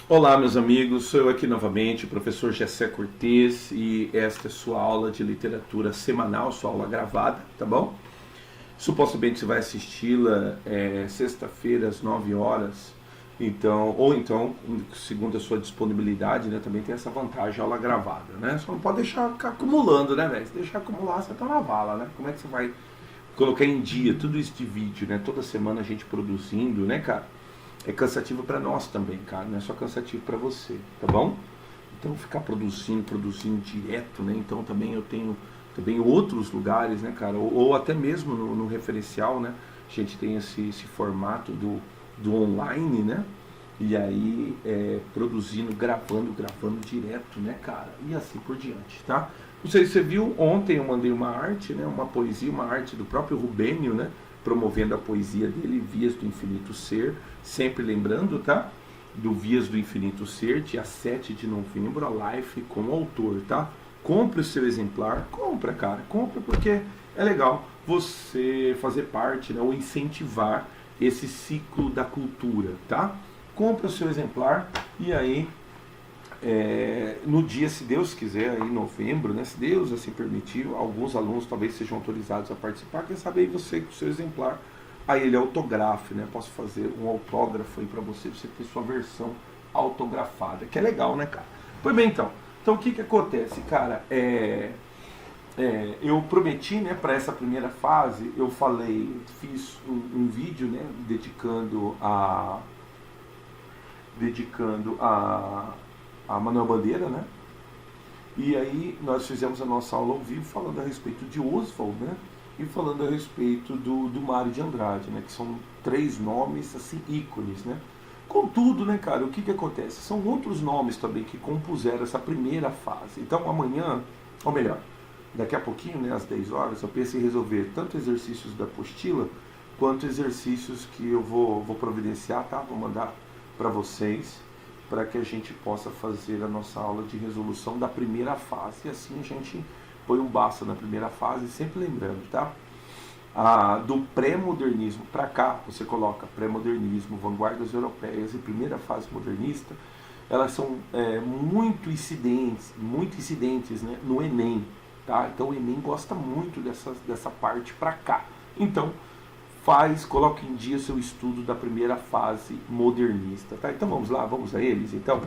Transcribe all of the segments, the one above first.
Olá, meus amigos, sou eu aqui novamente, o professor Gessé Cortez, e esta é sua aula de literatura semanal, sua aula gravada, tá bom? Supostamente você vai assisti-la sexta-feira às 9 horas, ou então, segundo a sua disponibilidade, né, também tem essa vantagem, aula gravada, né? Só não pode deixar ficar acumulando, né, velho? Se deixar acumular, você tá na vala, né? Como é que você vai colocar em dia tudo isso de vídeo, né? Toda semana a gente produzindo, né, cara? É cansativo para nós também, cara, não é só cansativo para você, tá bom? Então ficar produzindo direto, né? Então também eu tenho também outros lugares, né, cara? Ou até mesmo no referencial, né? A gente tem esse formato do online, né? E aí produzindo, gravando direto, né, cara? E assim por diante, tá? Não sei se você viu, ontem eu mandei uma arte, né? Uma poesia, uma arte do próprio Rubênio, né? Promovendo a poesia dele, Vias do Infinito Ser, sempre lembrando, tá? Do Vias do Infinito Ser, dia 7 de novembro, a live com o autor, tá? Compre o seu exemplar, compra, cara, compra porque é legal você fazer parte, né, ou incentivar esse ciclo da cultura, tá? Compra o seu exemplar e aí no dia, se Deus quiser, aí em novembro, né, se Deus assim permitir, alguns alunos talvez sejam autorizados a participar, quem sabe aí você com o seu exemplar, aí ele autografe, né, posso fazer um autógrafo aí para você ter sua versão autografada, que é legal, né, cara? Pois bem, então o que acontece, cara, eu prometi, né, para essa primeira fase, eu falei, fiz um vídeo, né, dedicando a Manuel Bandeira, né? E aí nós fizemos a nossa aula ao vivo falando a respeito de Oswald, né? E falando a respeito do Mário de Andrade, né? Que são três nomes, assim, ícones, né? Contudo, né, cara, o que acontece? São outros nomes também que compuseram essa primeira fase. Então amanhã, ou melhor, daqui a pouquinho, né, às 10 horas, eu penso em resolver tanto exercícios da apostila, quanto exercícios que eu vou providenciar, tá? Vou mandar para vocês, para que a gente possa fazer a nossa aula de resolução da primeira fase. E assim a gente põe um basta na primeira fase, sempre lembrando, tá? Do pré-modernismo para cá, você coloca pré-modernismo, vanguardas europeias e primeira fase modernista, elas são muito incidentes, né, no Enem, tá? Então o Enem gosta muito dessa parte para cá. Então coloque em dia seu estudo da primeira fase modernista, tá? Então vamos lá, vamos a eles, então.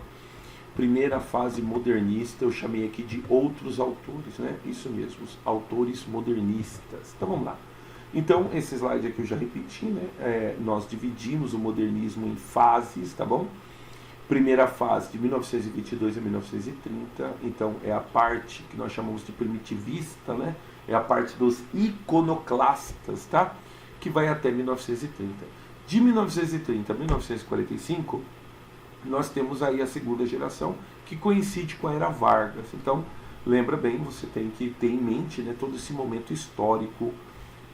Primeira fase modernista, eu chamei aqui de outros autores, né? Isso mesmo, os autores modernistas. Então vamos lá. Então, esse slide aqui eu já repeti, né? Nós dividimos o modernismo em fases, tá bom? Primeira fase de 1922 a 1930, então é a parte que nós chamamos de primitivista, né? É a parte dos iconoclastas, tá? Que vai até 1930. De 1930 a 1945, nós temos aí a segunda geração, que coincide com a Era Vargas. Então, lembra bem, você tem que ter em mente, né, todo esse momento histórico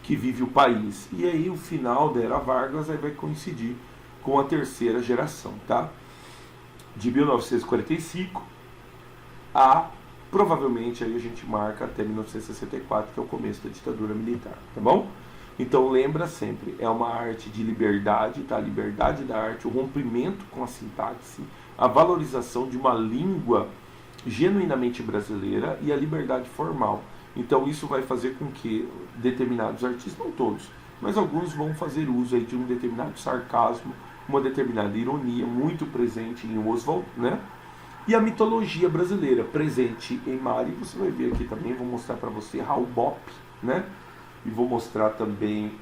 que vive o país. E aí o final da Era Vargas aí vai coincidir com a terceira geração, tá? De 1945 a provavelmente aí a gente marca até 1964, que é o começo da ditadura militar, tá bom? Então lembra sempre, é uma arte de liberdade, tá? A liberdade da arte, o rompimento com a sintaxe, a valorização de uma língua genuinamente brasileira e a liberdade formal. Então isso vai fazer com que determinados artistas, não todos, mas alguns vão fazer uso aí de um determinado sarcasmo, uma determinada ironia muito presente em Oswald, né? E a mitologia brasileira presente em Mari, você vai ver aqui também, vou mostrar para você Raul Bop, né? E vou mostrar também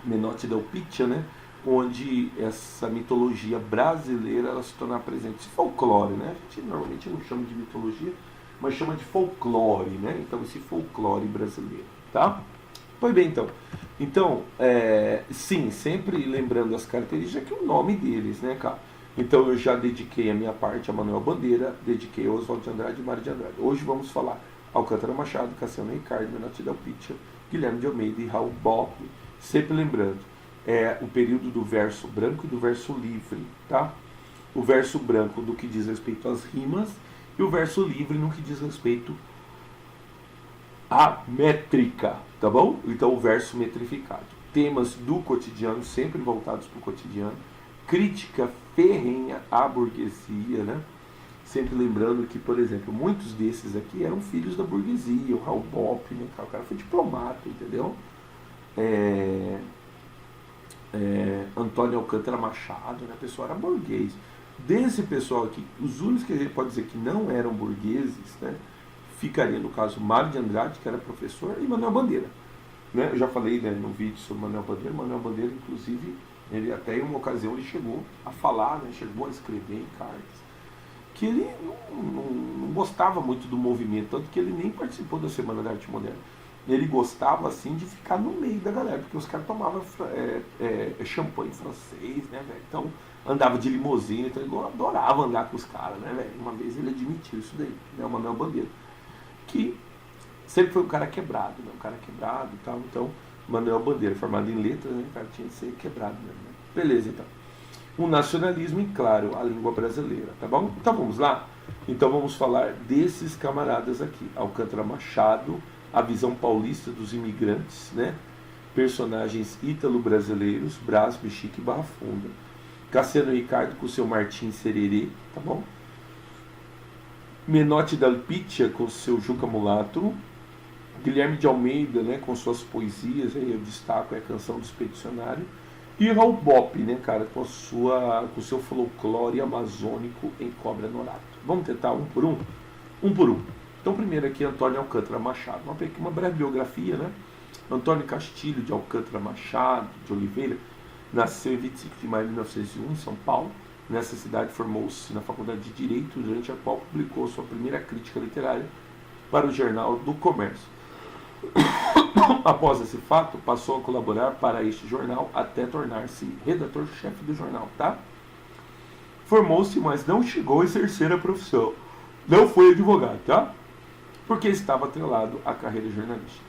Menotti del Picchia, né? Onde essa mitologia brasileira ela se torna presente. Esse folclore, né? A gente normalmente não chama de mitologia, mas chama de folclore, né? Então esse folclore brasileiro, tá? Pois bem, então sim, sempre lembrando as características que é o nome deles, né, cara? Então eu já dediquei a minha parte a Manuel Bandeira, dediquei a Oswald de Andrade e Mário de Andrade. Hoje vamos falar Alcântara Machado, Cassiano Ricardo, Menotti del Picchia, Guilherme de Almeida e Raul Bop. Sempre lembrando, o período do verso branco e do verso livre, tá? O verso branco no que diz respeito às rimas e o verso livre no que diz respeito à métrica, tá bom? Então o verso metrificado. Temas do cotidiano, sempre voltados para o cotidiano, crítica ferrenha à burguesia, né? Sempre lembrando que, por exemplo, muitos desses aqui eram filhos da burguesia, o Raul Bopp, né? O cara foi diplomata, entendeu? Antônio Alcântara Machado, né? O pessoal era burguês. Desse pessoal aqui, os únicos que a gente pode dizer que não eram burgueses, né? Ficaria no caso Mário de Andrade, que era professor, e Manuel Bandeira. Né? Eu já falei, né, no vídeo sobre Manuel Bandeira. Manuel Bandeira, inclusive, ele até em uma ocasião ele chegou a falar, né, chegou a escrever em cartas, que ele não gostava muito do movimento, tanto que ele nem participou da Semana da Arte Moderna. Ele gostava assim de ficar no meio da galera, porque os caras tomavam champanhe francês, né, velho? Então andava de limusine, então ele adorava andar com os caras, né, velho? Uma vez ele admitiu isso daí, né, o Manuel Bandeira, que sempre foi um cara quebrado, né? Um cara quebrado e tal. Então, Manuel Bandeira, formado em letras, né? O cara tinha que ser quebrado mesmo, né? Beleza, então. O nacionalismo e, claro, a língua brasileira, tá bom? Então vamos lá? Então vamos falar desses camaradas aqui. Alcântara Machado, a visão paulista dos imigrantes, né? Personagens ítalo-brasileiros, Brás, Bexiga e Barra Funda. Cassiano Ricardo com seu Martim Sererê, tá bom? Menotti da Alpitia com seu Juca Mulato. Guilherme de Almeida, né, com suas poesias, aí eu destaco a Canção do Expedicionário. E Raul Bopp, né, cara, com o seu folclore amazônico em Cobra Norato. Vamos tentar um por um? Um por um. Então, primeiro aqui, Antônio Alcântara Machado. Uma breve biografia, né? Antônio Castilho de Alcântara Machado de Oliveira nasceu em 25 de maio de 1901, em São Paulo. Nessa cidade formou-se na Faculdade de Direito, durante a qual publicou sua primeira crítica literária para o Jornal do Comércio. Após esse fato, passou a colaborar para este jornal até tornar-se redator-chefe do jornal, tá? Formou-se, mas não chegou a exercer a profissão. Não foi advogado, tá? Porque estava atrelado à carreira jornalística.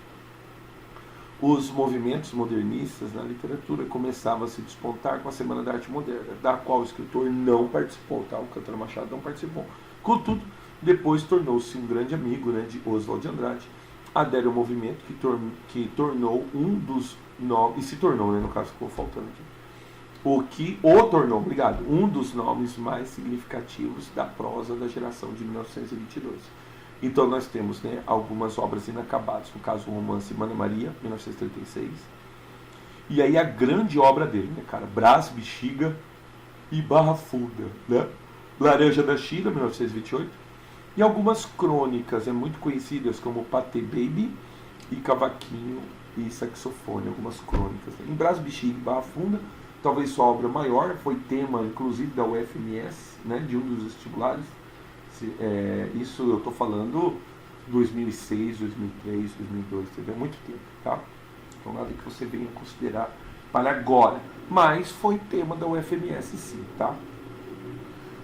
Os movimentos modernistas na literatura começavam a se despontar com a Semana da Arte Moderna, da qual o escritor não participou, tá? O Alcântara Machado não participou. Contudo, depois tornou-se um grande amigo, né, de Oswald de Andrade. Adere ao movimento que tornou um dos nomes, e se tornou, né, no caso ficou faltando aqui, um dos nomes mais significativos da prosa da geração de 1922. Então nós temos, né, algumas obras inacabadas, no caso o romance Mana Maria, 1936, e aí a grande obra dele, né, cara, Brás, Bexiga e Barra Funda, né? Laranja da China, 1928, e algumas crônicas muito conhecidas como Patê Baby e Cavaquinho e Saxofone, algumas crônicas. Em Brás, Bexiga e Barra Funda, talvez sua obra maior, foi tema inclusive da UFMS, né, de um dos vestibulares. Isso eu estou falando 2006, 2003, 2002, teve muito tempo, tá? Então nada que você venha considerar para agora, mas foi tema da UFMS sim, tá?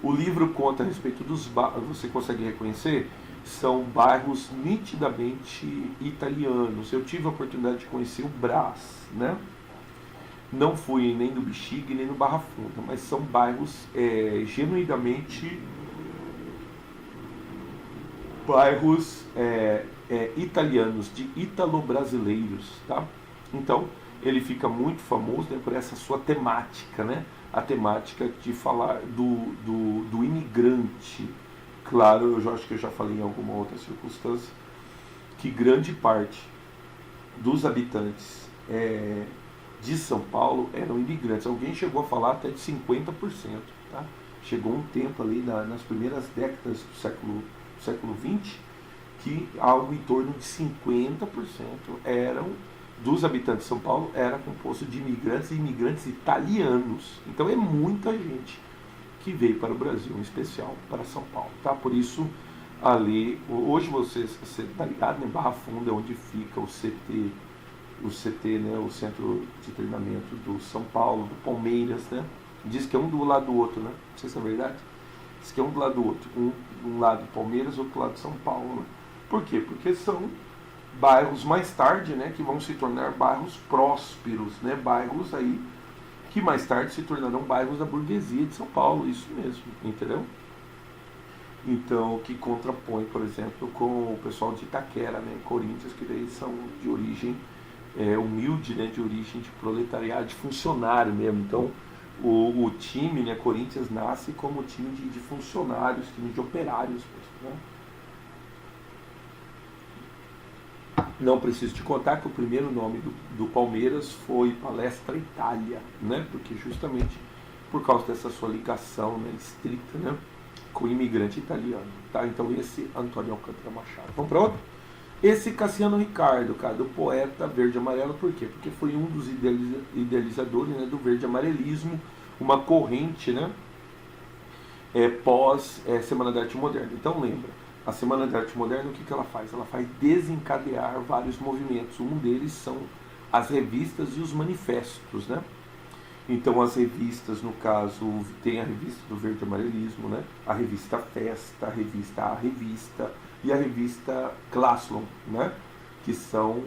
O livro conta a respeito dos bairros, você consegue reconhecer? São bairros nitidamente italianos. Eu tive a oportunidade de conhecer o Brás, né? Não fui nem no Bexiga nem no Barra Funda, mas são bairros genuinamente bairros italianos, de ítalo-brasileiros, tá? Então, ele fica muito famoso, né, por essa sua temática, né? A temática de falar do imigrante. Claro, eu acho que eu já falei em alguma outra circunstância, que grande parte dos habitantes de São Paulo eram imigrantes. Alguém chegou a falar até de 50%, tá? Chegou um tempo ali nas primeiras décadas do século XX, que algo em torno de 50% dos habitantes de São Paulo era composto de imigrantes e imigrantes italianos. Então é muita gente que veio para o Brasil, em especial para São Paulo, tá? Por isso, ali, hoje você está ligado, né? Barra Funda é onde fica o CT, né? O Centro de Treinamento do São Paulo, do Palmeiras, né? Diz que é um do lado do outro, né? Não sei se é verdade. Diz que é um do lado do outro. Um lado Palmeiras, outro lado São Paulo, né? Por quê? Porque são bairros mais tarde, né, que vão se tornar bairros prósperos, né, bairros aí que mais tarde se tornarão bairros da burguesia de São Paulo, isso mesmo, entendeu? Então, que contrapõe, por exemplo, com o pessoal de Itaquera, né, Corinthians, que daí são de origem humilde, né, de origem de proletariado, de funcionário mesmo. Então, o time, né, Corinthians, nasce como time de funcionários, time de operários, né? Não preciso te contar que o primeiro nome do Palmeiras foi Palestra Itália, né? Porque justamente por causa dessa sua ligação, né, estrita, né, com o imigrante italiano, tá? Então esse Antônio Alcântara Machado. Vamos para outro? Esse Cassiano Ricardo, cara, do poeta verde e amarelo, por quê? Porque foi um dos idealizadores, né, do verde amarelismo, uma corrente, né, pós Semana da Arte Moderna. Então lembra, a Semana da Arte Moderna, o que ela faz? Ela faz desencadear vários movimentos. Um deles são as revistas e os manifestos, né? Então as revistas, no caso, tem a revista do Verde Amarelismo, né? A revista Festa, a Revista e a revista Classlon, né? Que são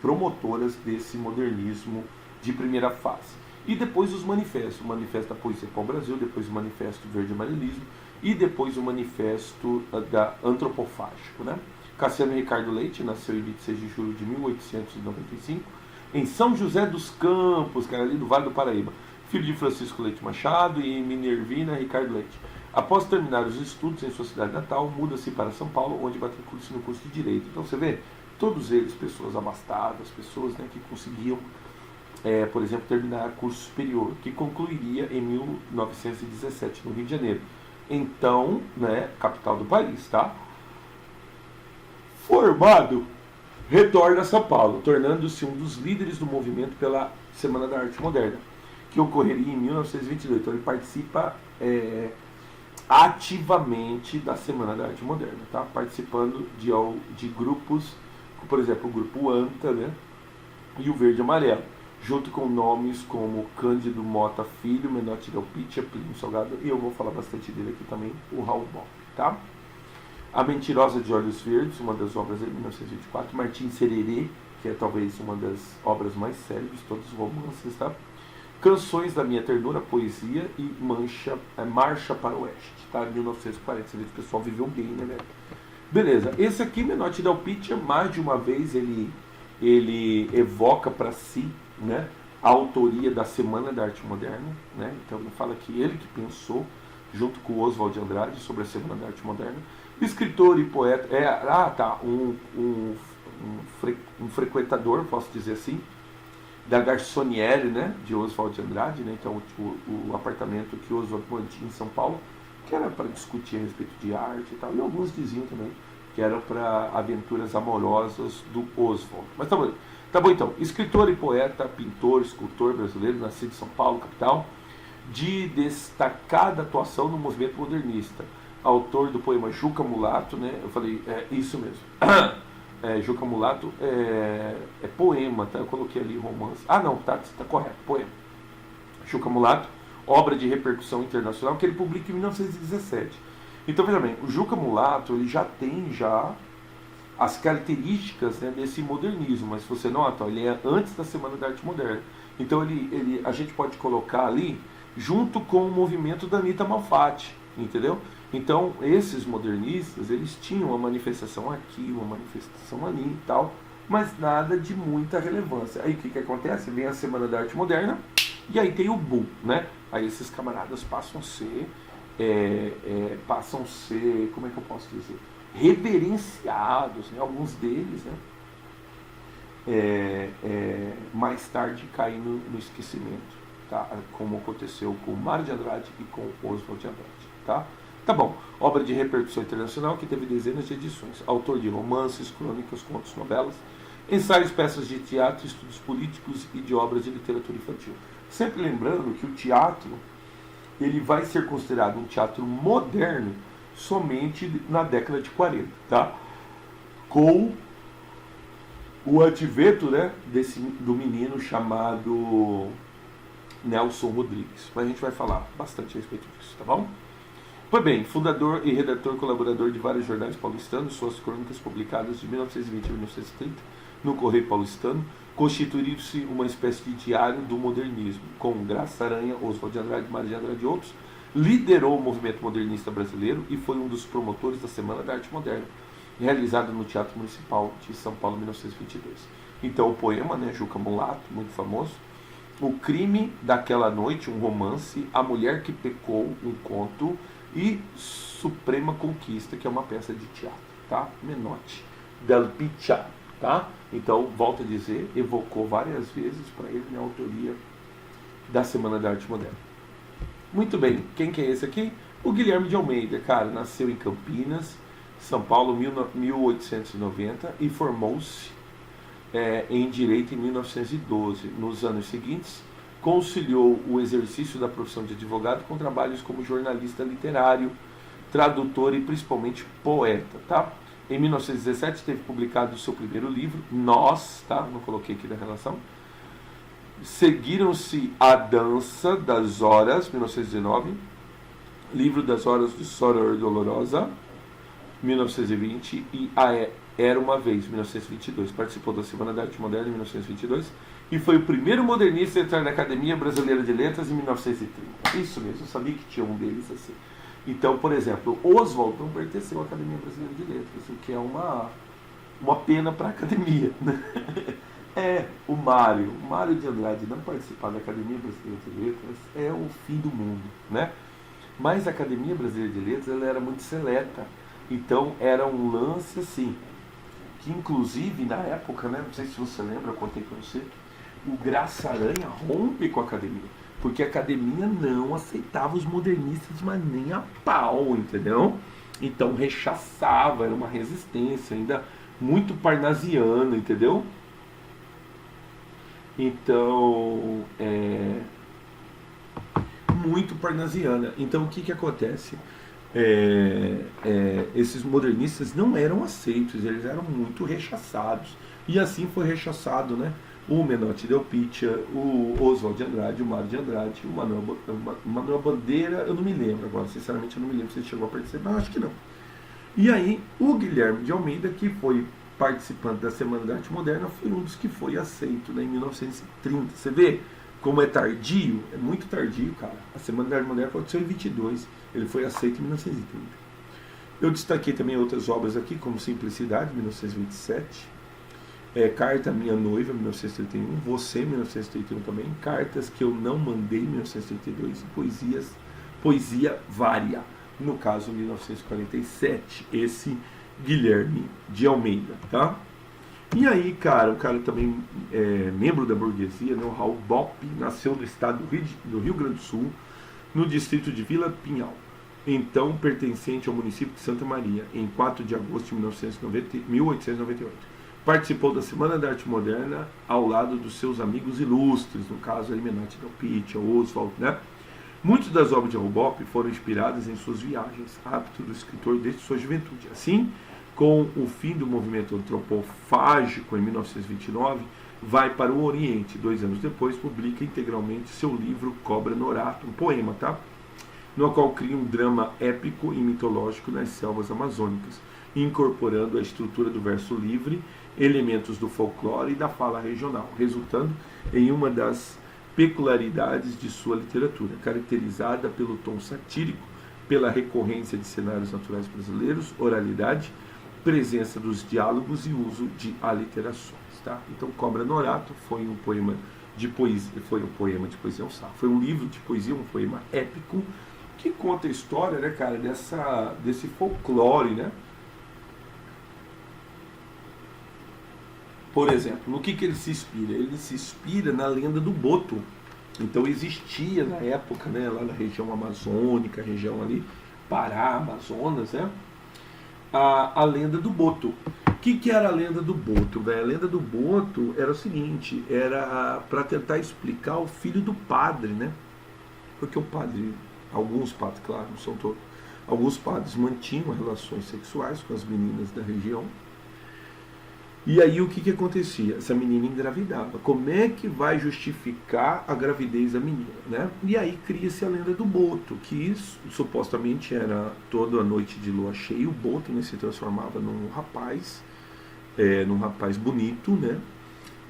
promotoras desse modernismo de primeira fase. E depois os manifestos, o Manifesto da Poesia para o Brasil, depois o Manifesto do Verde Amarelismo e depois o Manifesto da Antropofágico, né? Cassiano Ricardo Leite nasceu em 26 de julho de 1895, em São José dos Campos, cara, ali do Vale do Paraíba, filho de Francisco Leite Machado e Minervina Ricardo Leite. Após terminar os estudos em sua cidade natal, muda-se para São Paulo, onde matricula-se no curso de Direito. Então você vê, todos eles, pessoas abastadas, pessoas, né, que conseguiam, por exemplo, terminar curso superior, que concluiria em 1917 no Rio de Janeiro. Então, né, capital do país, tá? Formado, retorna a São Paulo, tornando-se um dos líderes do movimento pela Semana da Arte Moderna, que ocorreria em 1922. Então ele participa ativamente da Semana da Arte Moderna, tá? Participando de grupos, por exemplo, o grupo ANTA, né? E o Verde e Amarelo, junto com nomes como Cândido Mota Filho, Menotti Del Pitia, Plínio Salgado, e eu vou falar bastante dele aqui também, o Raul Bock, tá? A Mentirosa de Olhos Verdes, uma das obras de 1924, Martim Sererê, que é talvez uma das obras mais célebres, todos os romances, tá? Canções da Minha Ternura, Poesia e Marcha para o Oeste, tá? 1940, você vê que o pessoal viveu bem, né, velho? Beleza, esse aqui, Menotti Del Pitia, mais de uma vez ele evoca para si, né, a autoria da Semana da Arte Moderna, né? Então ele fala que ele que pensou, junto com o Oswald de Andrade, sobre a Semana da Arte Moderna. Escritor e poeta, um frequentador, posso dizer assim, da Garçoniere, né, de Oswald de Andrade, né? Então o apartamento que Oswald mantinha em São Paulo, que era para discutir a respeito de arte e tal, e alguns diziam também que eram para aventuras amorosas do Oswald. Mas tá bom então. Escritor e poeta, pintor, escultor brasileiro, nascido em São Paulo, capital, de destacada atuação no movimento modernista. Autor do poema Juca Mulato, né? Eu falei, isso mesmo. Juca Mulato é poema, tá? Eu coloquei ali romance. Ah, não, tá correto, poema. Juca Mulato, obra de repercussão internacional, que ele publica em 1917. Então, veja bem, o Juca Mulato, ele já tem as características, né, desse modernismo, mas se você nota, ele é antes da Semana da Arte Moderna. Então, a gente pode colocar ali junto com o movimento da Anita Malfatti, entendeu? Então, esses modernistas, eles tinham uma manifestação aqui, uma manifestação ali e tal, mas nada de muita relevância. Aí o que acontece? Vem a Semana da Arte Moderna e aí tem o boom, né? Aí esses camaradas passam a ser, como é que eu posso dizer? Reverenciados, né? Alguns deles, né? Mais tarde caindo no esquecimento, tá? Como aconteceu com Mário de Andrade e com Oswald de Andrade, tá? Tá bom, obra de repercussão internacional que teve dezenas de edições, autor de romances, crônicas, contos, novelas, ensaios, peças de teatro, estudos políticos e de obras de literatura infantil. Sempre lembrando que o teatro, ele vai ser considerado um teatro moderno somente na década de 40, tá? Com o advento, né, do menino chamado Nelson Rodrigues. Mas a gente vai falar bastante a respeito disso, tá bom? Pois bem, fundador e redator colaborador de vários jornais paulistanos, suas crônicas publicadas de 1920 a 1930 no Correio Paulistano, constituiu-se uma espécie de diário do modernismo, com Graça Aranha, Oswald de Andrade, Mário de Andrade e outros, liderou o movimento modernista brasileiro e foi um dos promotores da Semana da Arte Moderna, realizada no Teatro Municipal de São Paulo em 1922. Então o poema, né, Juca Mulato, muito famoso, O Crime daquela Noite, um romance, A Mulher que Pecou, um conto, e Suprema Conquista, que é uma peça de teatro, tá? Menotti, Del Piccia, tá? Então, volto a dizer, evocou várias vezes para ele a autoria da Semana da Arte Moderna. Muito bem, quem que é esse aqui? O Guilherme de Almeida, cara, nasceu em Campinas, São Paulo, 1890, e formou-se em Direito em 1912. Nos anos seguintes, conciliou o exercício da profissão de advogado com trabalhos como jornalista literário, tradutor e principalmente poeta, tá? Em 1917 teve publicado o seu primeiro livro, Nós, tá? Não coloquei aqui da relação. Seguiram-se A Dança das Horas, 1919, Livro das Horas de Soror Dolorosa, 1920, e Era uma Vez, 1922. Participou da Semana da Arte Moderna, em 1922, e foi o primeiro modernista a entrar na Academia Brasileira de Letras em 1930. Isso mesmo, eu sabia que tinha um deles assim. Então, por exemplo, Oswald não pertenceu à Academia Brasileira de Letras, o que é uma pena para a academia, né? O Mário de Andrade não participar da Academia Brasileira de Letras é o fim do mundo, né? Mas a Academia Brasileira de Letras, ela era muito seleta, então era um lance assim, que inclusive na época, né, não sei se você lembra, eu contei para você, o Graça Aranha rompe com a academia, porque a academia não aceitava os modernistas, mas nem a pau, entendeu? Então rechaçava, era uma resistência ainda muito parnasiana, entendeu? Então, muito parnasiana. Então, o que acontece? Esses modernistas não eram aceitos, eles eram muito rechaçados. E assim foi rechaçado, né? O Menotti Del Piccia, o Oswald de Andrade, o Mário de Andrade, o Manuel Bandeira, eu não me lembro agora, sinceramente eu não me lembro se ele chegou a participar, mas acho que não. E aí, o Guilherme de Almeida, que foi participante da Semana da Arte Moderna, foi um dos que foi aceito, né, em 1930. Você vê como é tardio? É muito tardio, cara. A Semana da Arte Moderna aconteceu em 22, ele foi aceito em 1930. Eu destaquei também outras obras aqui, como Simplicidade, 1927, Carta à Minha Noiva, 1931, Você, 1931 também, Cartas que Eu Não Mandei, 1932, e Poesia Vária, no caso 1947, esse Guilherme de Almeida, tá? E aí, cara, o cara também é membro da burguesia, né? O Raul Bopp nasceu no estado do Rio Grande do Sul, no distrito de Vila Pinhal, então pertencente ao município de Santa Maria, em 4 de agosto de 1898. Participou da Semana da Arte Moderna ao lado dos seus amigos ilustres, no caso, Menotti Del Piccia, Oswald, né? Muitas das obras de Raul Bopp foram inspiradas em suas viagens, hábito do escritor desde sua juventude. Assim, com o fim do movimento antropofágico em 1929, vai para o Oriente. 2 anos depois, publica integralmente seu livro Cobra Norato, um poema, tá? No qual cria um drama épico e mitológico nas selvas amazônicas, incorporando a estrutura do verso livre, elementos do folclore e da fala regional, resultando em uma das peculiaridades de sua literatura, caracterizada pelo tom satírico, pela recorrência de cenários naturais brasileiros, oralidade, presença dos diálogos e uso de aliterações, tá? Então, Cobra Norato foi um poema de poesia, foi um livro de poesia, um poema épico que conta a história, né, cara, desse folclore, né? Por exemplo, no que ele se inspira? Ele se inspira na lenda do Boto. Então existia na época, né, lá na região amazônica, região ali, Pará, Amazonas, né, a lenda do Boto. O que era a lenda do Boto, velho? A lenda do Boto era o seguinte, era para tentar explicar o filho do padre, né? Porque o padre, alguns padres, claro, não são todos, alguns padres mantinham relações sexuais com as meninas da região. E aí o que acontecia? Essa menina engravidava. Como é que vai justificar a gravidez da menina, né? E aí cria-se a lenda do Boto, que isso, supostamente era toda a noite de lua cheia, o Boto, né, se transformava num rapaz bonito, né?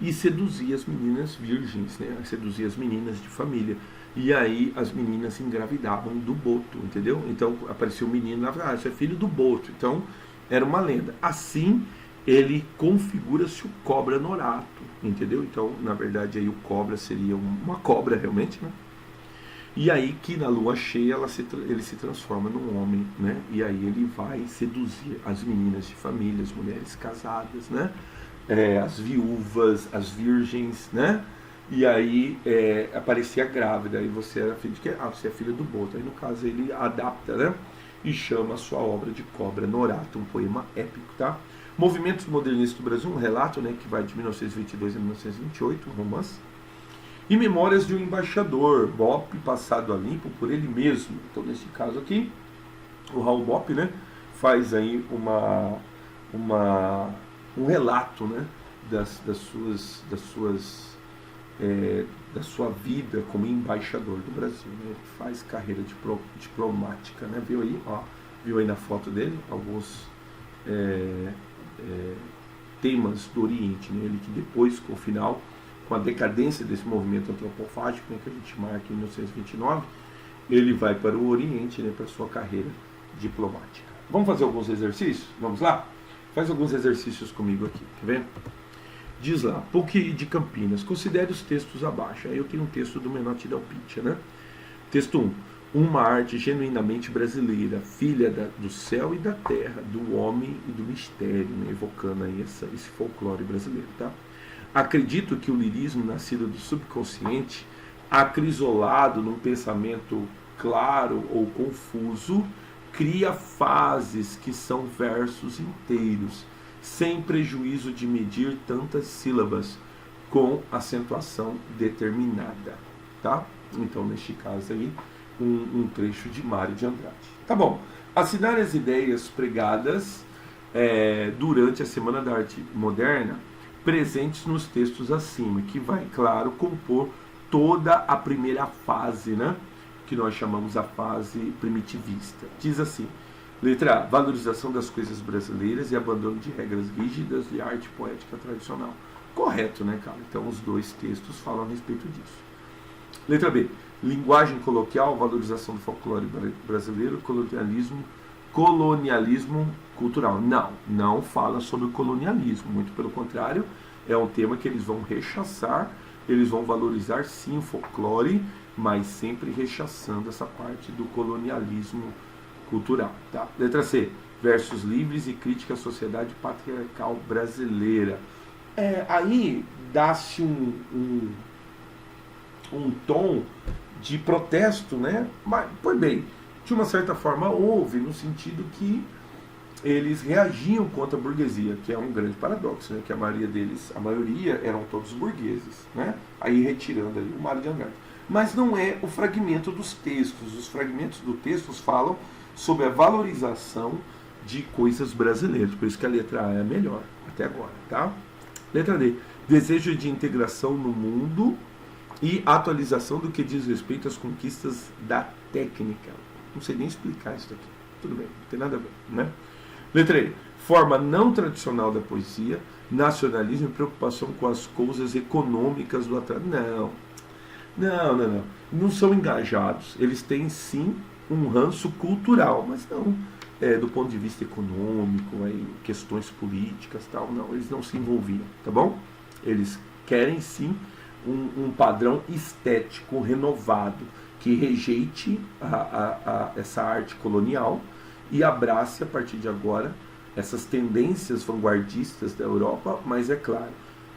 E seduzia as meninas virgens, né? Seduzia as meninas de família. E aí as meninas se engravidavam do Boto, entendeu? Então apareceu um menino lá, isso é filho do Boto. Então era uma lenda. Assim ele configura-se o cobra norato, entendeu? Então, na verdade, aí o cobra seria uma cobra realmente, né? E aí que na lua cheia ele se transforma num homem, né? E aí ele vai seduzir as meninas de família, as mulheres casadas, né? As viúvas, as virgens, né? E aí aparecia grávida, aí você era filho de quê? Ah, você é filho do Boto. Aí no caso ele adapta, né? E chama a sua obra de Cobra Norato, um poema épico, tá? Movimentos modernistas do Brasil, um relato, né, que vai de 1922 a 1928, um romance. E Memórias de um Embaixador, Bop passado a limpo por ele mesmo. Então, nesse caso aqui, o Raul Bop, né, faz aí um relato, né, da sua vida como embaixador do Brasil, né? Ele faz carreira diplomática, né? Viu aí na foto dele alguns temas do Oriente, né? Ele que depois, com o final, com a decadência desse movimento antropofágico, né, que a gente marca em 1929, ele vai para o Oriente, né, para a sua carreira diplomática. Vamos fazer alguns exercícios? Vamos lá? Faz alguns exercícios comigo aqui, tá vendo? Diz lá, PUC de Campinas, considere os textos abaixo. Aí eu tenho um texto do Menotti Del Pitta, né? Texto 1. Uma arte genuinamente brasileira, filha do céu e da terra, do homem e do mistério, né? Evocando aí esse folclore brasileiro, tá? Acredito que o lirismo nascido do subconsciente, acrisolado num pensamento claro ou confuso, cria fases que são versos inteiros, sem prejuízo de medir tantas sílabas, com acentuação determinada, tá? Então, neste caso aí, um trecho de Mário de Andrade. Tá bom. Assinar as ideias pregadas durante a Semana da Arte Moderna, presentes nos textos acima, que vai, claro, compor toda a primeira fase, né? Que nós chamamos a fase primitivista. Diz assim, letra A, valorização das coisas brasileiras e abandono de regras rígidas de arte poética tradicional. Correto, né, cara? Então os dois textos falam a respeito disso. Letra B, linguagem coloquial, valorização do folclore brasileiro, colonialismo cultural. Não fala sobre o colonialismo, muito pelo contrário, é um tema que eles vão rechaçar, eles vão valorizar sim o folclore, mas sempre rechaçando essa parte do colonialismo cultural. Tá? Letra C, versos livres e crítica à sociedade patriarcal brasileira. Aí dá-se um tom de protesto, né? Mas, pois bem, de uma certa forma houve, no sentido que eles reagiam contra a burguesia, que é um grande paradoxo, né? Que a maioria eram todos burgueses, né? Aí retirando ali o Mário de Andrade. Mas não é o fragmento dos textos. Os fragmentos dos textos falam sobre a valorização de coisas brasileiras. Por isso que a letra A é a melhor, até agora, tá? Letra D. Desejo de integração no mundo e atualização do que diz respeito às conquistas da técnica. Não sei nem explicar isso aqui. Tudo bem, não tem nada a ver, né? Letra E. Forma não tradicional da poesia, nacionalismo e preocupação com as coisas econômicas do atraso. Não. Não são engajados. Eles têm sim um ranço cultural, mas não do ponto de vista econômico, aí, questões políticas, tal. Não, eles não se envolviam, tá bom? Eles querem sim um padrão estético renovado que rejeite essa arte colonial e abrace a partir de agora essas tendências vanguardistas da Europa, mas é claro,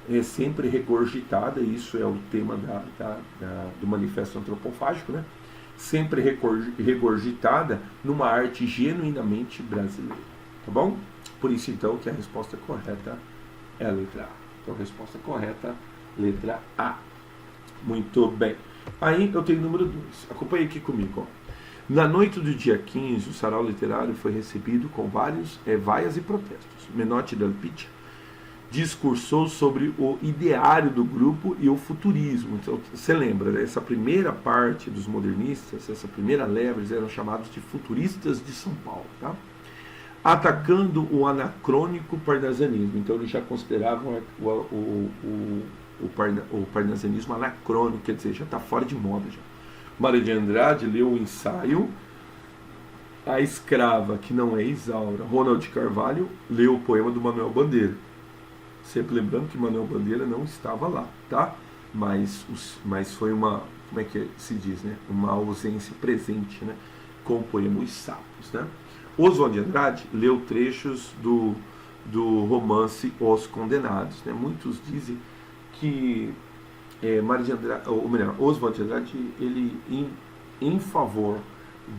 é sempre regurgitada, isso é o tema do Manifesto Antropofágico, né? Sempre regurgitada numa arte genuinamente brasileira, tá bom? Por isso então que a resposta correta é a letra A. Então a resposta correta, letra A. Muito bem. Aí eu tenho o número 2. Acompanhe aqui comigo, ó. Na noite do dia 15, o sarau literário foi recebido com várias vaias e protestos. Menotti Del Pitta discursou sobre o ideário do grupo e o futurismo. Então, você lembra, né? Essa primeira parte dos modernistas, essa primeira leva, eles eram chamados de futuristas de São Paulo, tá? Atacando o anacrônico parnasianismo. Então, eles já consideravam o parnasianismo anacrônico, quer dizer, já está fora de moda já. Mário de Andrade leu o ensaio A escrava que não é Isaura, Ronald Carvalho, leu o poema do Manuel Bandeira. Sempre lembrando que Manuel Bandeira não estava lá, tá? Mas foi uma, como é que se diz, né? Uma ausência presente, né? Com o poema Os Sapos, né? Oswald de Andrade leu trechos do romance Os Condenados, né? Muitos dizem que Mário de Andrade, ou melhor, Oswald de Andrade, ele em favor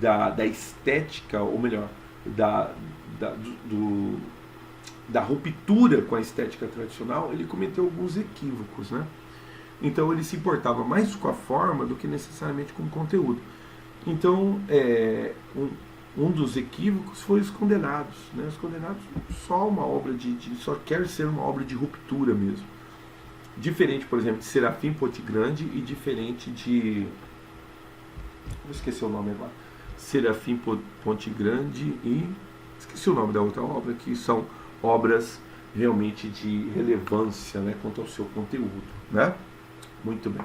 da estética, ou melhor, da ruptura com a estética tradicional, ele cometeu alguns equívocos, né? Então ele se importava mais com a forma do que necessariamente com o conteúdo. Então, um dos equívocos foi Os Condenados, né? Os Condenados só uma obra só quer ser uma obra de ruptura mesmo. Diferente, por exemplo, de Serafim Ponte Grande e diferente de... Vou esquecer o nome agora. Serafim Ponte Grande e... Esqueci o nome da outra obra, que são obras realmente de relevância, né, quanto ao seu conteúdo, né? Muito bem.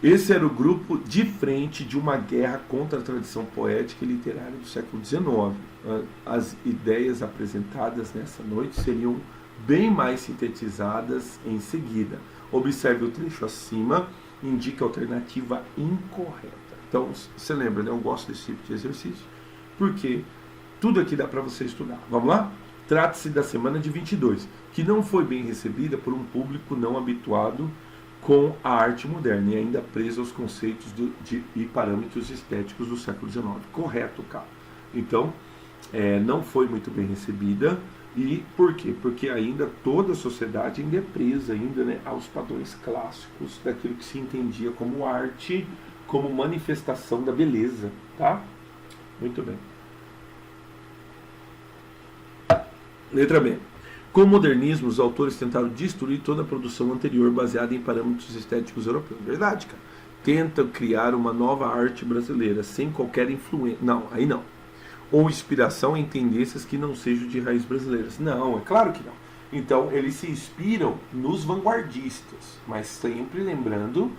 Esse era o grupo de frente de uma guerra contra a tradição poética e literária do século XIX. As ideias apresentadas nessa noite seriam bem mais sintetizadas em seguida. Observe o trecho acima, indica a alternativa incorreta. Então, você lembra, né? Eu gosto desse tipo de exercício, porque tudo aqui dá para você estudar. Vamos lá? Trata-se da semana de 22, que não foi bem recebida por um público não habituado com a arte moderna e ainda preso aos conceitos e parâmetros estéticos do século XIX. Correto, cara. Então, não foi muito bem recebida. E por quê? Porque ainda toda a sociedade ainda é presa ainda, né, aos padrões clássicos daquilo que se entendia como arte, como manifestação da beleza, tá? Muito bem. Letra B. Com o modernismo, os autores tentaram destruir toda a produção anterior baseada em parâmetros estéticos europeus. Verdade, cara. Tentam criar uma nova arte brasileira, sem qualquer influência. Não, aí não. Ou inspiração em tendências que não sejam de raiz brasileiras. Não, é claro que não. Então, eles se inspiram nos vanguardistas, mas sempre lembrando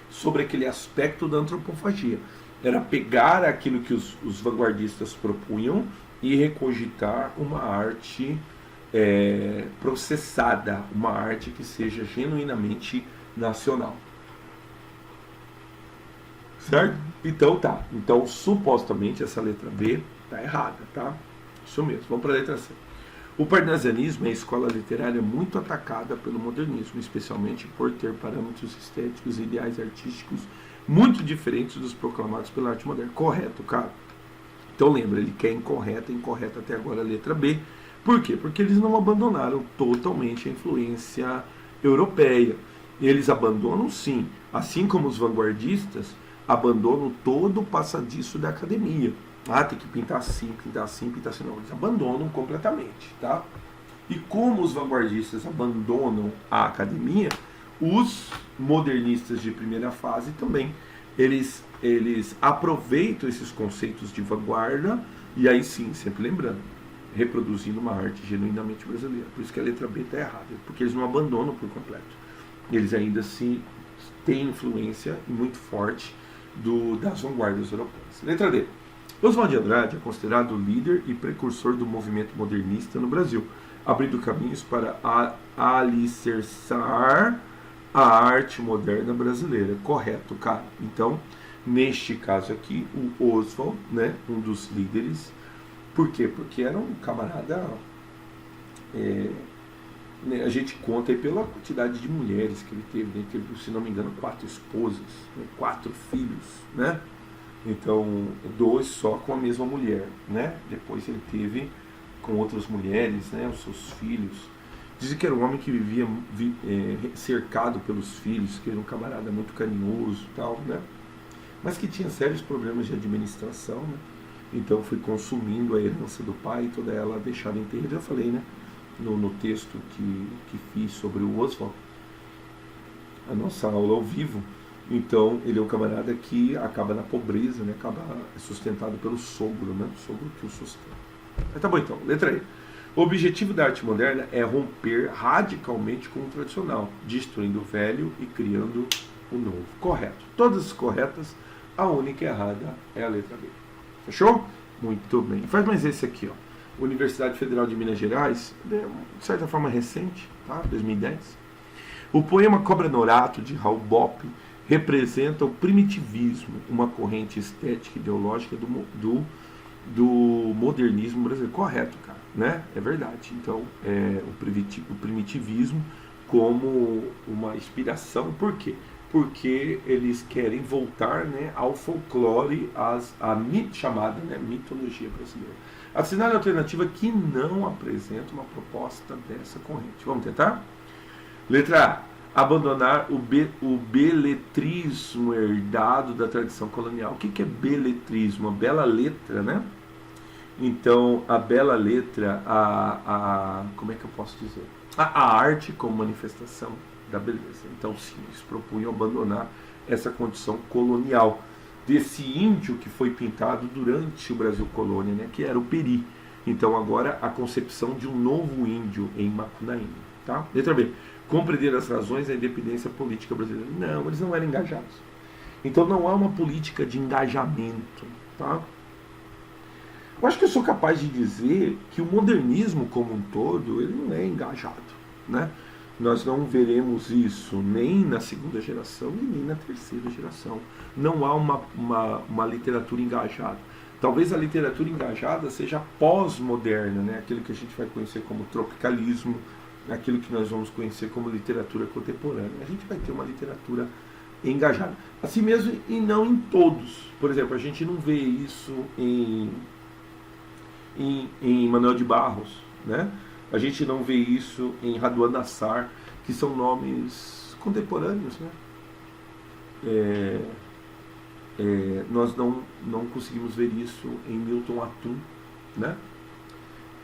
sobre aquele aspecto da antropofagia. Era pegar aquilo que os vanguardistas propunham e recogitar uma arte processada, uma arte que seja genuinamente nacional. Certo? Então tá. Então, supostamente, essa letra B tá errada, tá? Isso mesmo. Vamos para a letra C. O parnasianismo é a escola literária muito atacada pelo modernismo, especialmente por ter parâmetros estéticos e ideais artísticos muito diferentes dos proclamados pela arte moderna. Correto, cara? Então lembra, ele quer incorreta até agora a letra B. Por quê? Porque eles não abandonaram totalmente a influência europeia. Eles abandonam, sim, assim como os vanguardistas abandonam todo o passadiço da academia. Ah, tem que pintar assim, pintar assim, pintar assim. Não, eles abandonam completamente, tá? E como os vanguardistas abandonam a academia, os modernistas de primeira fase também, eles aproveitam esses conceitos de vanguarda e aí sim, sempre lembrando, reproduzindo uma arte genuinamente brasileira. Por isso que a letra B está errada, porque eles não abandonam por completo. Eles ainda assim têm influência muito forte das vanguardas europeias. Letra D. Oswald de Andrade é considerado líder e precursor do movimento modernista no Brasil, abrindo caminhos para alicerçar a arte moderna brasileira. Correto, cara. Então, neste caso aqui, o Oswald, né, um dos líderes. Por quê? Porque era um camarada... a gente conta aí pela quantidade de mulheres que ele teve. Ele teve, se não me engano, 4 esposas, né, 4 filhos, né? Então, 2 só com a mesma mulher, né? Depois ele teve com outras mulheres, né, os seus filhos. Dizem que era um homem que vivia cercado pelos filhos, que era um camarada muito carinhoso e tal, né? Mas que tinha sérios problemas de administração, né? Então foi consumindo a herança do pai, toda ela deixada em terreiro. Eu falei, né, no texto que fiz sobre o Oswald, a nossa aula ao vivo. Então ele é um camarada que acaba na pobreza, né? Acaba sustentado pelo sogro, né? O sogro que o sustenta. Mas tá bom então, letra E. O objetivo da arte moderna é romper radicalmente com o tradicional, destruindo o velho e criando o novo. Correto. Todas as corretas, a única errada é a letra B. Fechou? Muito bem. Faz mais esse aqui, ó. Universidade Federal de Minas Gerais, de certa forma recente, tá? 2010. O poema Cobra Norato, de Raul Bopp, representa o primitivismo, uma corrente estética e ideológica do modernismo brasileiro. Correto, cara, né? É verdade. Então, o primitivismo como uma inspiração. Por quê? Porque eles querem voltar, né, ao folclore, chamada, né, mitologia brasileira. Assinale a alternativa que não apresenta uma proposta dessa corrente. Vamos tentar? Letra A. Abandonar o beletrismo herdado da tradição colonial. O que é beletrismo? A bela letra, né? Então, a bela letra, como é que eu posso dizer? A arte como manifestação da beleza. Então, sim, eles propunham abandonar essa condição colonial desse índio que foi pintado durante o Brasil Colônia, né? Que era o Peri. Então, agora, a concepção de um novo índio em Macunaíma. Tá? Letra B. Compreender as razões da independência política brasileira. Não, eles não eram engajados. Então não há uma política de engajamento. Tá? Eu acho que eu sou capaz de dizer que o modernismo como um todo, ele não é engajado. Né? Nós não veremos isso nem na segunda geração e nem na terceira geração. Não há uma literatura engajada. Talvez a literatura engajada seja pós-moderna, né? Aquilo que a gente vai conhecer como tropicalismo, aquilo que nós vamos conhecer como literatura contemporânea. A gente vai ter uma literatura engajada. Assim mesmo, e não em todos. Por exemplo, a gente não vê isso em Manuel de Barros, né? A gente não vê isso em Raduan Nassar, que são nomes contemporâneos, né? Nós não conseguimos ver isso em Milton Atum, né?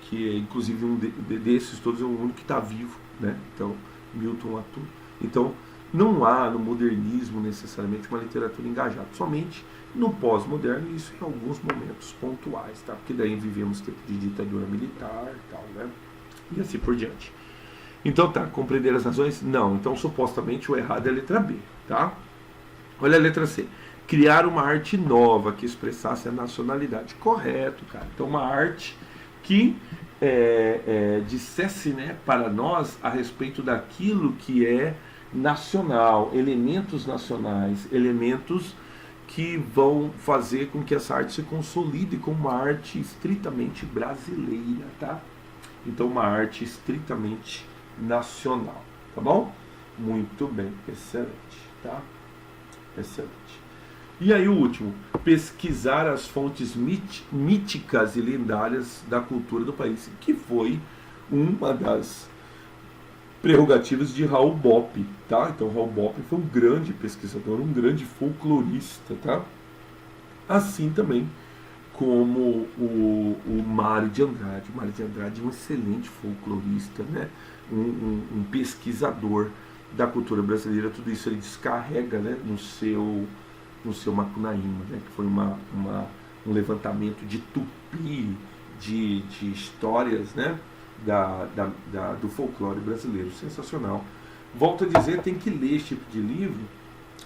Que é inclusive um desses todos é o único que está vivo, né? Então, Milton Atum. Então, não há no modernismo necessariamente uma literatura engajada, somente no pós-moderno, isso em alguns momentos pontuais, tá? Porque daí vivemos tempo de ditadura militar e tal, né? E assim por diante. Então tá, compreender as razões? Não. Então, supostamente, o errado é a letra B, tá? Olha a letra C. Criar uma arte nova que expressasse a nacionalidade. Correto, cara. Então, uma arte que dissesse, né, para nós a respeito daquilo que é nacional, elementos nacionais, elementos que vão fazer com que essa arte se consolide como uma arte estritamente brasileira, tá? Então, uma arte estritamente nacional, tá bom? Muito bem, excelente, tá? Excelente. E aí o último, pesquisar as fontes míticas e lendárias da cultura do país, que foi uma das prerrogativas de Raul Bopp, tá? Então Raul Bopp foi um grande pesquisador, um grande folclorista, tá? Assim também como o Mário de Andrade. O Mário de Andrade é um excelente folclorista, né? Um pesquisador da cultura brasileira. Tudo isso ele descarrega, né, no seu Macunaíma, né, que foi um levantamento de tupi, de histórias, né, do folclore brasileiro. Sensacional. Volto a dizer, tem que ler esse tipo de livro,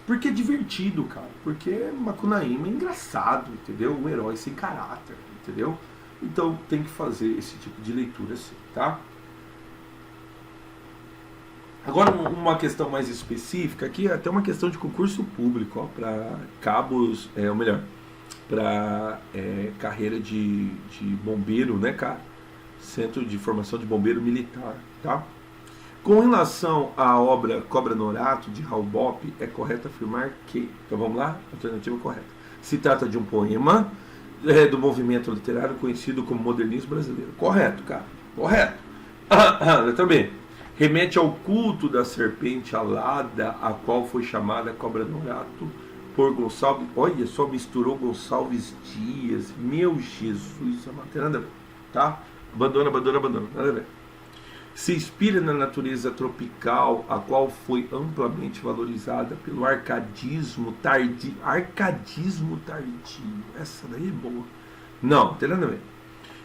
porque é divertido, cara. Porque Macunaíma é engraçado, entendeu? Um herói sem caráter, entendeu? Então tem que fazer esse tipo de leitura assim, tá? Agora uma questão mais específica, aqui é até uma questão de concurso público, para cabos, ou melhor, para carreira de bombeiro, né, cara? Centro de Formação de Bombeiro Militar, tá? Com relação à obra Cobra Norato, de Raul Bopp, é correto afirmar que, então vamos lá, alternativa correta, se trata de um poema do movimento literário conhecido como modernismo brasileiro. Correto, cara, correto. Letra B. Remete ao culto da serpente alada, a qual foi chamada Cobra Norato por Gonçalves. Olha só, misturou Gonçalves Dias. Meu Jesus, a matéria nada a ver, tá? Abandona, nada a ver. Se inspira na natureza tropical, a qual foi amplamente valorizada pelo arcadismo tardio. Arcadismo tardio. Essa daí é boa. Não tem nada a ver.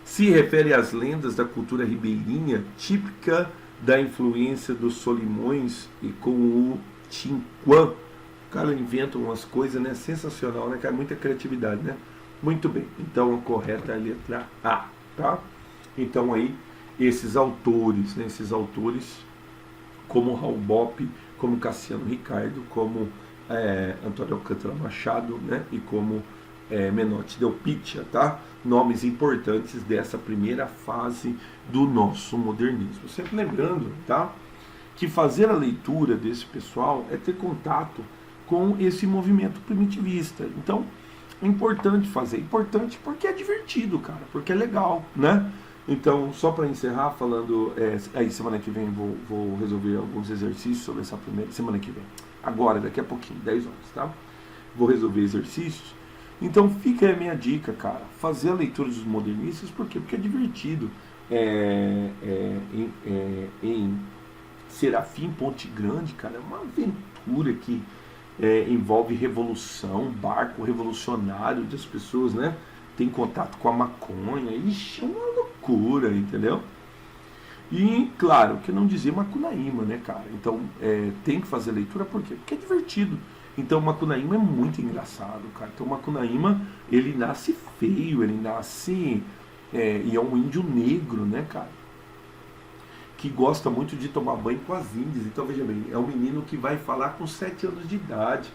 Se refere às lendas da cultura ribeirinha, típica da influência dos Solimões e com o Tinquã. O cara inventa umas coisas, né? Sensacional, né, cara? Muita criatividade, né? Muito bem, então a correta é a letra A, tá? Então aí, esses autores, né, como Raul Bopp, como Cassiano Ricardo, como Antônio Alcântara Machado, né, e como Menotti Del Pitta, tá? Nomes importantes dessa primeira fase do nosso modernismo. Sempre lembrando, tá, que fazer a leitura desse pessoal é ter contato com esse movimento primitivista. Então, é importante fazer. Importante porque é divertido, cara, porque é legal, né? Então, só para encerrar, falando, aí semana que vem vou resolver alguns exercícios sobre essa primeira, semana que vem. Agora, daqui a pouquinho, 10 horas, tá? Vou resolver exercícios. Então, fica aí a minha dica, cara. Fazer a leitura dos modernistas, por quê? Porque é divertido. Em Serafim Ponte Grande, cara, é uma aventura que envolve revolução, barco revolucionário, onde as pessoas, né, têm contato com a maconha. Ixi, é uma loucura, entendeu? E, claro, que não dizer Macunaíma, né, cara? Então, tem que fazer leitura, por quê? Porque é divertido. Então, Macunaíma é muito engraçado, cara. Então, Macunaíma, ele nasce feio, ele nasce... e é um índio negro, né, cara? Que gosta muito de tomar banho com as índias. Então, veja bem, é um menino que vai falar com 7 anos de idade,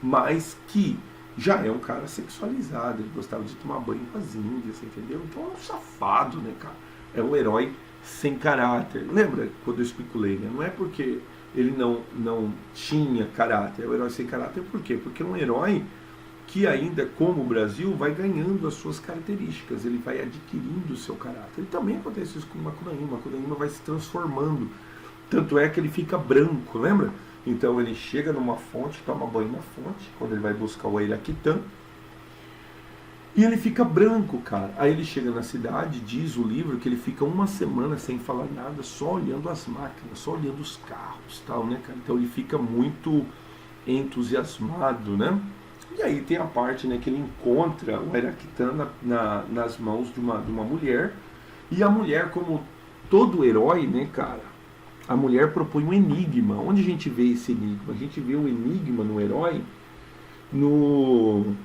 mas que já é um cara sexualizado. Ele gostava de tomar banho com as índias, entendeu? Então, é um safado, né, cara? É um herói sem caráter. Lembra quando eu especulei, né? Não é porque ele não tinha caráter. É um herói sem caráter por quê? Porque é um herói que ainda, como o Brasil, vai ganhando as suas características, ele vai adquirindo o seu caráter. E também acontece isso com o Macunaíma. O Macunaíma vai se transformando. Tanto é que ele fica branco, lembra? Então ele chega numa fonte, toma banho na fonte, quando ele vai buscar o Airaquitã, e ele fica branco, cara. Aí ele chega na cidade, diz o livro que ele fica uma semana sem falar nada, só olhando as máquinas, só olhando os carros, tal, né, cara? Então ele fica muito entusiasmado, né? E aí tem a parte, né, que ele encontra o Airaquitã nas mãos de uma mulher, e a mulher, como todo herói, né, cara, a mulher propõe um enigma. Onde a gente vê esse enigma? A gente vê o enigma no herói no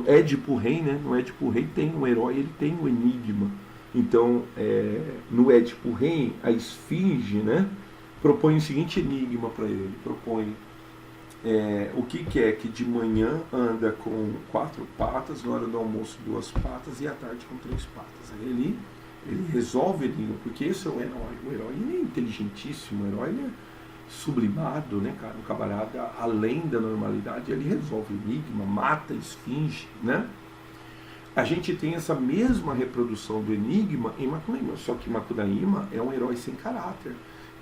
Édipo Rei, né? No Édipo Rei tem um herói, ele tem um enigma. Então, no Édipo Rei, a Esfinge, né, propõe o seguinte enigma para ele. Propõe o que é que de manhã anda com 4 patas, na hora do almoço 2 patas e à tarde com 3 patas. Aí ele resolve o enigma, porque esse é o herói. O herói ele é inteligentíssimo, o herói é sublimado, né, cara? Um camarada além da normalidade, ele resolve o enigma, mata a esfinge, né? A gente tem essa mesma reprodução do enigma em Macunaíma, só que Macunaíma é um herói sem caráter.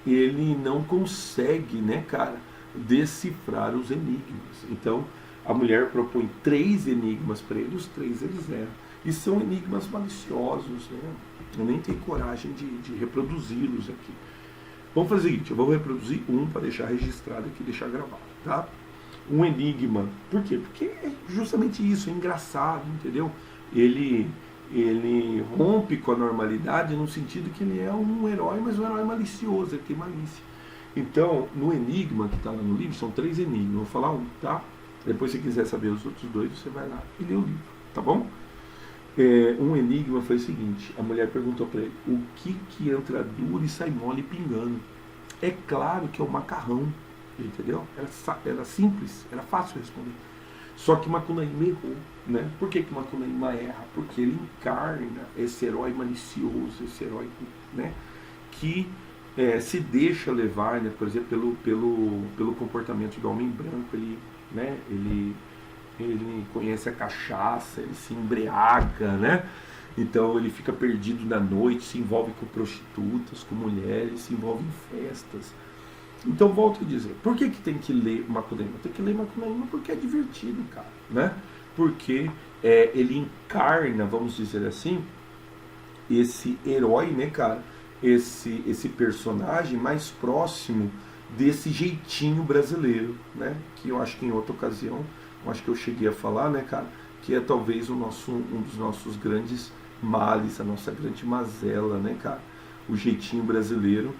Ele não consegue, né, cara, decifrar os enigmas. Então, a mulher propõe 3 enigmas para ele, os 3 eles erram. E são enigmas maliciosos, né? Eu nem tenho coragem de reproduzi-los aqui. Vamos fazer o seguinte, eu vou reproduzir um para deixar registrado aqui, deixar gravado, tá? Um enigma. Por quê? Porque é justamente isso, é engraçado, entendeu? Ele rompe com a normalidade no sentido que ele é um herói, mas um herói malicioso, ele tem malícia. Então, no enigma que está lá no livro, são 3 enigmas, vou falar um, tá? Depois, se quiser saber os outros 2, você vai lá e lê o livro, tá bom? Um enigma foi o seguinte, a mulher perguntou para ele, o que entra duro e sai mole pingando? É claro que é o macarrão, entendeu? Era simples, era fácil responder. Só que Macunaíma errou, né? Por que Macunaíma erra? Porque ele encarna esse herói malicioso, esse herói, né, que se deixa levar, né, por exemplo, pelo comportamento do homem branco. Ele conhece a cachaça, ele se embriaga, né? Então ele fica perdido na noite, se envolve com prostitutas, com mulheres, se envolve em festas. Então volto a dizer, por que tem que ler Macunaíma? Tem que ler Macunaíma porque é divertido, cara, né? Porque ele encarna, vamos dizer assim, esse herói, né, cara? Esse personagem mais próximo desse jeitinho brasileiro, né? Que eu acho que em outra ocasião, eu acho que eu cheguei a falar, né, cara? Que é talvez um dos nossos grandes males, a nossa grande mazela, né, cara? O jeitinho brasileiro,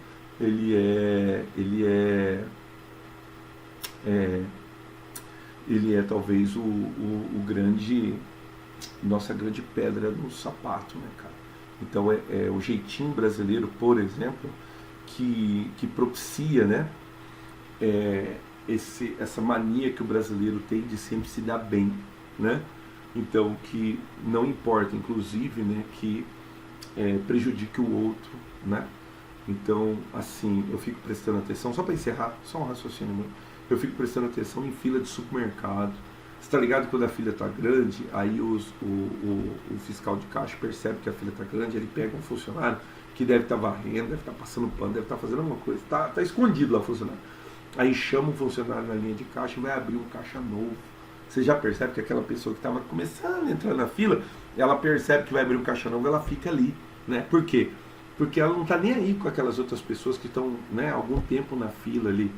ele é talvez nossa grande pedra no sapato, né, cara? Então é o jeitinho brasileiro, por exemplo, que propicia, né, essa mania que o brasileiro tem de sempre se dar bem, né? Então que não importa, inclusive, né, que prejudique o outro, né? Então, assim, eu fico prestando atenção, só para encerrar, só um raciocínio meu, eu fico prestando atenção em fila de supermercado. Você tá ligado, quando a fila tá grande, aí o fiscal de caixa percebe que a fila tá grande, ele pega um funcionário que deve estar varrendo, deve estar passando pano, deve estar fazendo alguma coisa, tá escondido lá o funcionário. Aí chama o funcionário na linha de caixa e vai abrir um caixa novo. Você já percebe que aquela pessoa que estava começando a entrar na fila, ela percebe que vai abrir um caixa novo, ela fica ali, né? Por quê? Porque ela não está nem aí com aquelas outras pessoas que estão, né, há algum tempo na fila ali.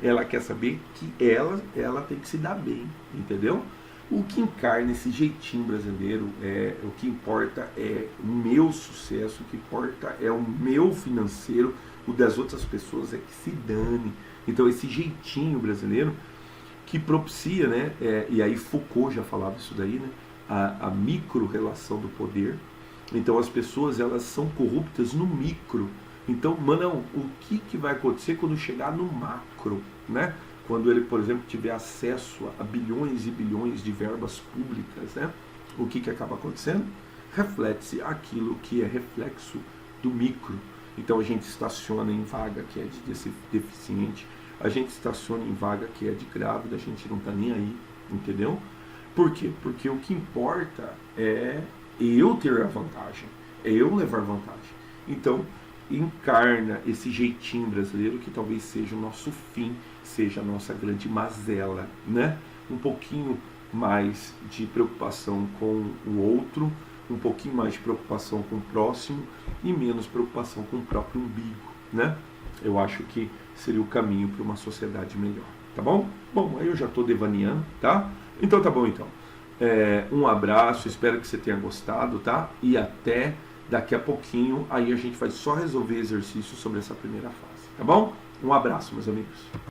Ela quer saber que ela tem que se dar bem, entendeu? O que encarna esse jeitinho brasileiro, o que importa é o meu sucesso, o que importa é o meu financeiro, o das outras pessoas é que se dane. Então esse jeitinho brasileiro que propicia, né, e aí Foucault já falava isso daí, né, a micro-relação do poder. Então as pessoas, elas são corruptas no micro. Então, mano, o que vai acontecer quando chegar no macro, né? Quando ele, por exemplo, tiver acesso a bilhões e bilhões de verbas públicas, né? O que acaba acontecendo? Reflete-se aquilo que é reflexo do micro. Então a gente estaciona em vaga que é de deficiente, a gente estaciona em vaga que é de grávida, a gente não tá nem aí, entendeu? Por quê? Porque o que importa é eu ter a vantagem, é eu levar vantagem. Então, encarna esse jeitinho brasileiro que talvez seja o nosso fim, seja a nossa grande mazela, né? Um pouquinho mais de preocupação com o outro, um pouquinho mais de preocupação com o próximo e menos preocupação com o próprio umbigo, né? Eu acho que seria o caminho para uma sociedade melhor, tá bom? Bom, aí eu já estou devaneando, tá? Então tá bom, então. Um abraço, espero que você tenha gostado, tá? E até daqui a pouquinho, aí a gente vai só resolver exercícios sobre essa primeira fase, tá bom? Um abraço, meus amigos.